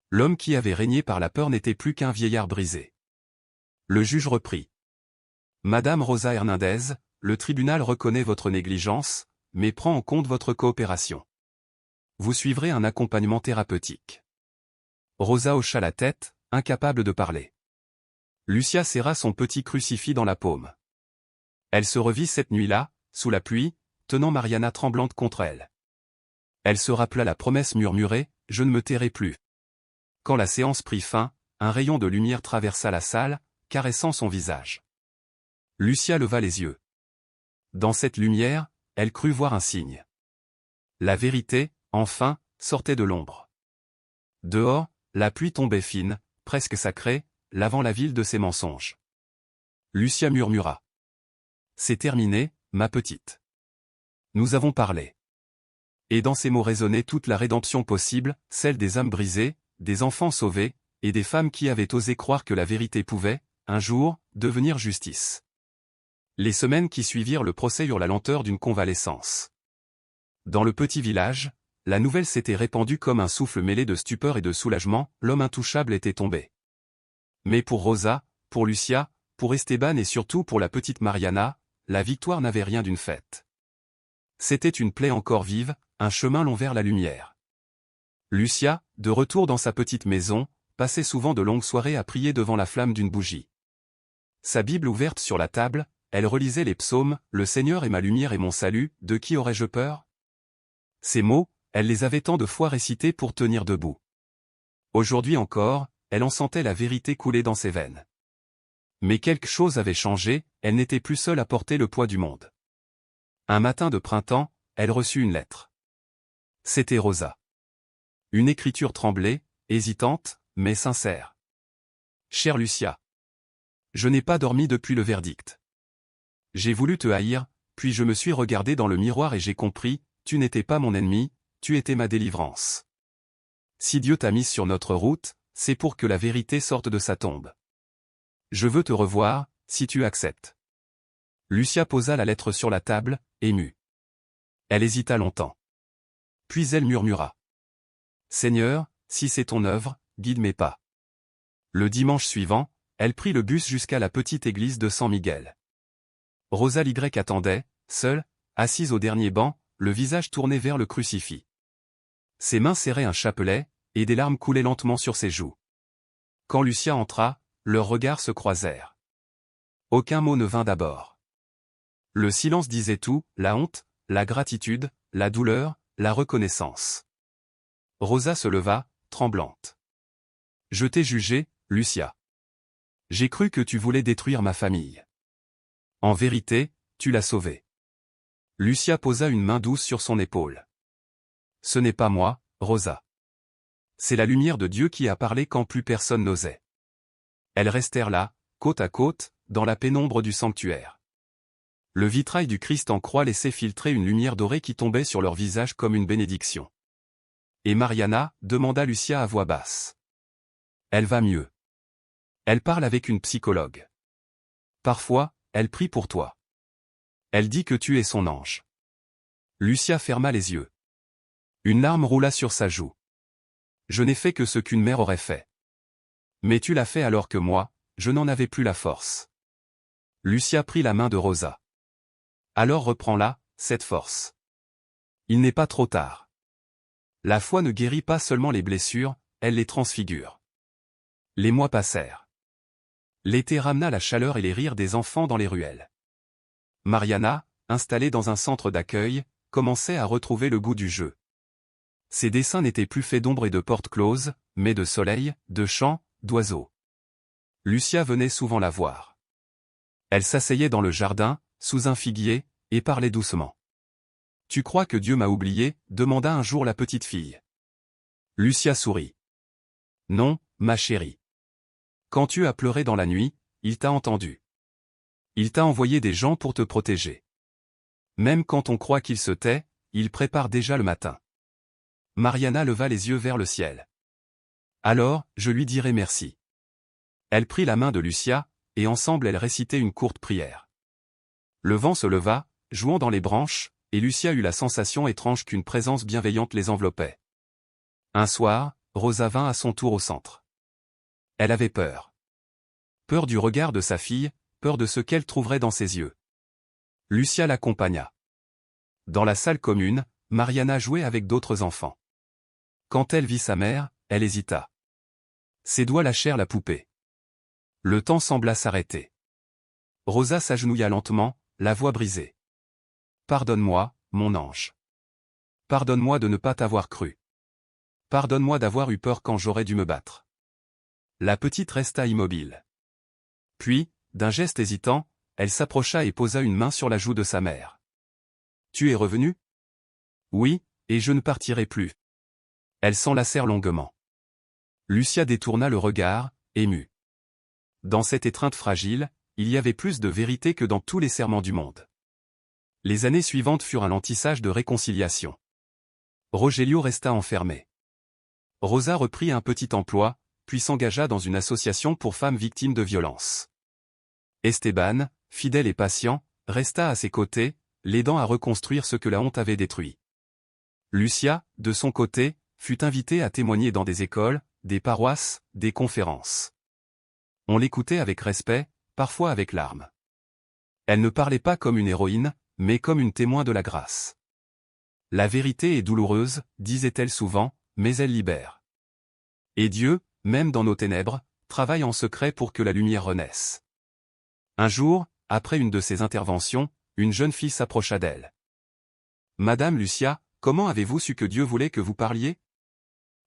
L'homme qui avait régné par la peur n'était plus qu'un vieillard brisé. Le juge reprit. Madame Rosa Hernandez, le tribunal reconnaît votre négligence, mais prend en compte votre coopération. Vous suivrez un accompagnement thérapeutique. Rosa hocha la tête, incapable de parler. Lucia serra son petit crucifix dans la paume. Elle se revit cette nuit-là, sous la pluie, tenant Mariana tremblante contre elle. Elle se rappela la promesse murmurée, « Je ne me tairai plus ». Quand la séance prit fin, un rayon de lumière traversa la salle, caressant son visage. Lucia leva les yeux. Dans cette lumière, elle crut voir un signe. La vérité, enfin, sortait de l'ombre. Dehors, la pluie tombait fine, presque sacrée, lavant la ville de ses mensonges. Lucia murmura. C'est terminé, ma petite. Nous avons parlé. Et dans ces mots résonnait toute la rédemption possible, celle des âmes brisées, des enfants sauvés, et des femmes qui avaient osé croire que la vérité pouvait, un jour, devenir justice. Les semaines qui suivirent le procès eurent la lenteur d'une convalescence. Dans le petit village, la nouvelle s'était répandue comme un souffle mêlé de stupeur et de soulagement, l'homme intouchable était tombé. Mais pour Rosa, pour Lucia, pour Esteban et surtout pour la petite Mariana, la victoire n'avait rien d'une fête. C'était une plaie encore vive, un chemin long vers la lumière. Lucia, de retour dans sa petite maison, passait souvent de longues soirées à prier devant la flamme d'une bougie. Sa Bible ouverte sur la table, elle relisait les psaumes, « Le Seigneur est ma lumière et mon salut, de qui aurais-je peur ?» Ces mots, elle les avait tant de fois récités pour tenir debout. Aujourd'hui encore, elle en sentait la vérité couler dans ses veines. Mais quelque chose avait changé, elle n'était plus seule à porter le poids du monde. Un matin de printemps, elle reçut une lettre. C'était Rosa. Une écriture tremblée, hésitante, mais sincère. Chère Lucia. Je n'ai pas dormi depuis le verdict. J'ai voulu te haïr, puis je me suis regardé dans le miroir et j'ai compris, tu n'étais pas mon ennemi, tu étais ma délivrance. Si Dieu t'a mise sur notre route, c'est pour que la vérité sorte de sa tombe. Je veux te revoir, si tu acceptes. Lucia posa la lettre sur la table, émue. Elle hésita longtemps. Puis elle murmura. Seigneur, si c'est ton œuvre, guide mes pas. Le dimanche suivant, elle prit le bus jusqu'à la petite église de San Miguel. Rosa Y attendait, seule, assise au dernier banc, le visage tourné vers le crucifix. Ses mains serraient un chapelet, et des larmes coulaient lentement sur ses joues. Quand Lucia entra, leurs regards se croisèrent. Aucun mot ne vint d'abord. Le silence disait tout, la honte, la gratitude, la douleur, la reconnaissance. Rosa se leva, tremblante. Je t'ai jugé, Lucia. J'ai cru que tu voulais détruire ma famille. En vérité, tu l'as sauvée. Lucia posa une main douce sur son épaule. Ce n'est pas moi, Rosa. C'est la lumière de Dieu qui a parlé quand plus personne n'osait. Elles restèrent là, côte à côte, dans la pénombre du sanctuaire. Le vitrail du Christ en croix laissait filtrer une lumière dorée qui tombait sur leur visage comme une bénédiction. Et Mariana, demanda Lucia à voix basse. Elle va mieux. Elle parle avec une psychologue. Parfois, elle prie pour toi. Elle dit que tu es son ange. Lucia ferma les yeux. Une larme roula sur sa joue. Je n'ai fait que ce qu'une mère aurait fait. Mais tu l'as fait alors que moi, je n'en avais plus la force. Lucia prit la main de Rosa. Alors reprends-la, cette force. Il n'est pas trop tard. La foi ne guérit pas seulement les blessures, elle les transfigure. Les mois passèrent. L'été ramena la chaleur et les rires des enfants dans les ruelles. Mariana, installée dans un centre d'accueil, commençait à retrouver le goût du jeu. Ses dessins n'étaient plus faits d'ombre et de portes closes, mais de soleil, de chants, d'oiseaux. Lucia venait souvent la voir. Elle s'asseyait dans le jardin, sous un figuier, et parlait doucement. « Tu crois que Dieu m'a oublié ?» demanda un jour la petite fille. Lucia sourit. « Non, ma chérie. Quand tu as pleuré dans la nuit, il t'a entendu. Il t'a envoyé des gens pour te protéger. Même quand on croit qu'il se tait, il prépare déjà le matin. » Mariana leva les yeux vers le ciel. « Alors, je lui dirai merci. » Elle prit la main de Lucia, et ensemble elles récitaient une courte prière. Le vent se leva, jouant dans les branches, et Lucia eut la sensation étrange qu'une présence bienveillante les enveloppait. Un soir, Rosa vint à son tour au centre. Elle avait peur. Peur du regard de sa fille, peur de ce qu'elle trouverait dans ses yeux. Lucia l'accompagna. Dans la salle commune, Mariana jouait avec d'autres enfants. Quand elle vit sa mère, elle hésita. Ses doigts lâchèrent la poupée. Le temps sembla s'arrêter. Rosa s'agenouilla lentement, la voix brisée. « Pardonne-moi, mon ange. Pardonne-moi de ne pas t'avoir cru. Pardonne-moi d'avoir eu peur quand j'aurais dû me battre. » La petite resta immobile. Puis, d'un geste hésitant, elle s'approcha et posa une main sur la joue de sa mère. « Tu es revenue ? » ?»« Oui, et je ne partirai plus. » Elles s'enlacèrent longuement. Lucia détourna le regard, émue. Dans cette étreinte fragile, il y avait plus de vérité que dans tous les serments du monde. Les années suivantes furent un lentissage de réconciliation. Rogelio resta enfermé. Rosa reprit un petit emploi, puis s'engagea dans une association pour femmes victimes de violences. Esteban, fidèle et patient, resta à ses côtés, l'aidant à reconstruire ce que la honte avait détruit. Lucia, de son côté, fut invitée à témoigner dans des écoles, des paroisses, des conférences. On l'écoutait avec respect, parfois avec larmes. Elle ne parlait pas comme une héroïne, mais comme une témoin de la grâce. La vérité est douloureuse, disait-elle souvent, mais elle libère. Et Dieu, même dans nos ténèbres, travaille en secret pour que la lumière renaisse. Un jour, après une de ses interventions, une jeune fille s'approcha d'elle. « Madame Lucia, comment avez-vous su que Dieu voulait que vous parliez ?»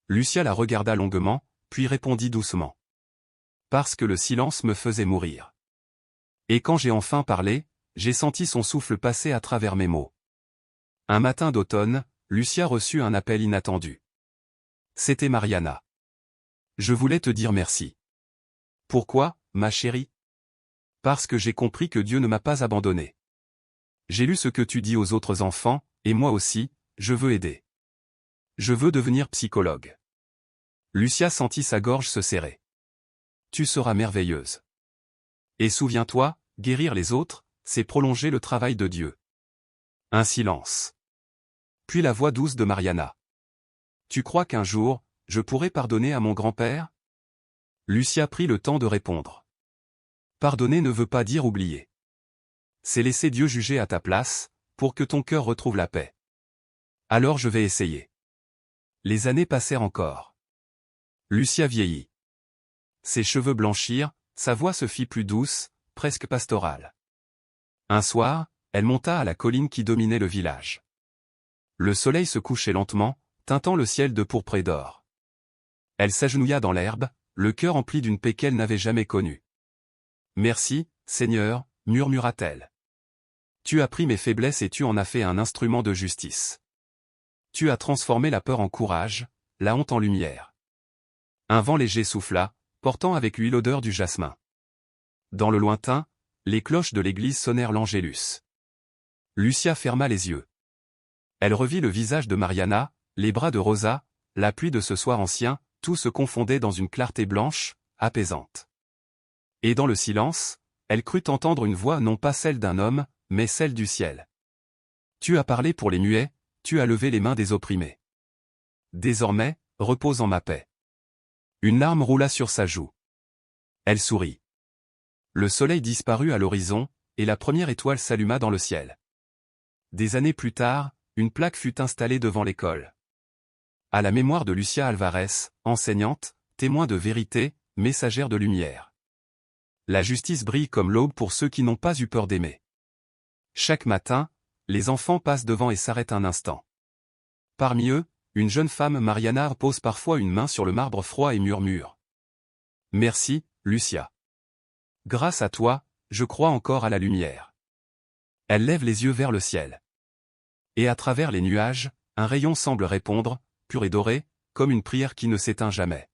Lucia la regarda longuement, puis répondit doucement. « Parce que le silence me faisait mourir. Et quand j'ai enfin parlé, j'ai senti son souffle passer à travers mes mots. » Un matin d'automne, Lucia reçut un appel inattendu. C'était Mariana. « Je voulais te dire merci. »« Pourquoi, ma chérie ? » ?»« Parce que j'ai compris que Dieu ne m'a pas abandonné. J'ai lu ce que tu dis aux autres enfants, et moi aussi, je veux aider. Je veux devenir psychologue. » Lucia sentit sa gorge se serrer. « Tu seras merveilleuse. Et souviens-toi, guérir les autres, c'est prolonger le travail de Dieu. » Un silence. Puis la voix douce de Mariana. « Tu crois qu'un jour, je pourrai pardonner à mon grand-père ?» Lucia prit le temps de répondre. « Pardonner ne veut pas dire oublier. C'est laisser Dieu juger à ta place, pour que ton cœur retrouve la paix. Alors je vais essayer. » Les années passèrent encore. Lucia vieillit. Ses cheveux blanchirent, sa voix se fit plus douce, presque pastorale. Un soir, elle monta à la colline qui dominait le village. Le soleil se couchait lentement, teintant le ciel de pourpre et d'or. Elle s'agenouilla dans l'herbe, le cœur empli d'une paix qu'elle n'avait jamais connue. « Merci, Seigneur, » murmura-t-elle. « Tu as pris mes faiblesses et tu en as fait un instrument de justice. Tu as transformé la peur en courage, la honte en lumière. » Un vent léger souffla, portant avec lui l'odeur du jasmin. Dans le lointain, les cloches de l'église sonnèrent l'Angélus. Lucia ferma les yeux. Elle revit le visage de Mariana, les bras de Rosa, la pluie de ce soir ancien, tout se confondait dans une clarté blanche, apaisante. Et dans le silence, Elle crut entendre une voix non pas celle d'un homme, mais celle du ciel. Tu as parlé pour les muets, tu as levé les mains des opprimés. Désormais, repose en ma paix. Une larme roula sur sa joue. Elle sourit. Le soleil disparut à l'horizon, et la première étoile s'alluma dans le ciel. Des années plus tard, une plaque fut installée devant l'école. À la mémoire de Lucia Alvarez, enseignante, témoin de vérité, messagère de lumière. La justice brille comme l'aube pour ceux qui n'ont pas eu peur d'aimer. Chaque matin, les enfants passent devant et s'arrêtent un instant. Parmi eux, une jeune femme Mariana pose parfois une main sur le marbre froid et murmure. Merci, Lucia. Grâce à toi, je crois encore à la lumière. Elle lève les yeux vers le ciel. Et à travers les nuages, un rayon semble répondre, pur et doré, comme une prière qui ne s'éteint jamais.